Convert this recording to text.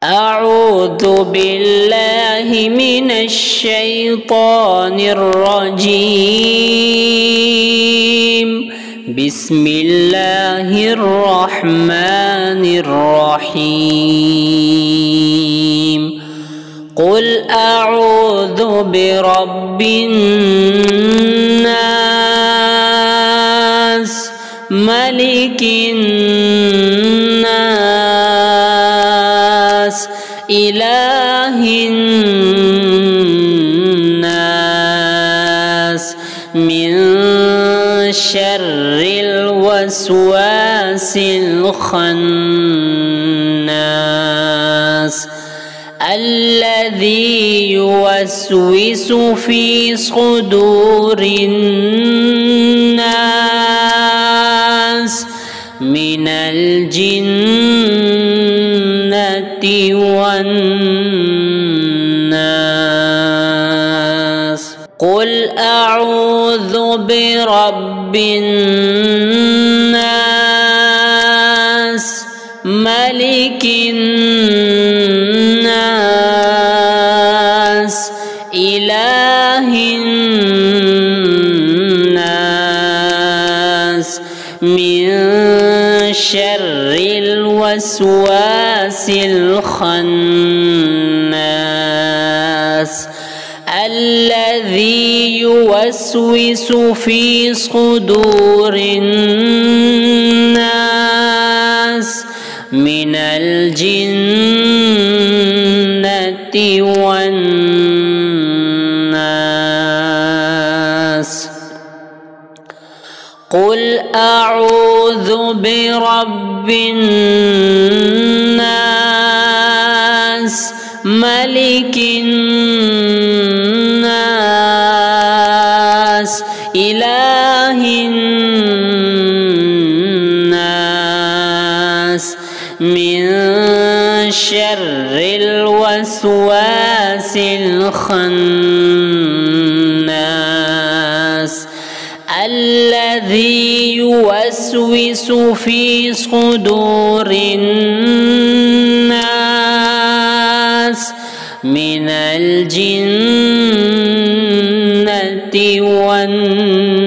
أعوذ بالله من الشيطان الرجيم. بسم الله الرحمن الرحيم. قل أعوذ برب الناس ملك الناس إله الناس من شر الوسواس الخناس الذي يوسوس في صدور الناس من الجنة والناس. قل أعوذ برب الناس ملك الناس إله الناس من شر الوسواس الخناس الذي يوسوس في صدور الناس من الجنة والناس. قل أعوذ برب الناس ملك الناس إله الناس من شر الوسواس الخناس الذي يوسوس في صدور الناس من الجنة والناس.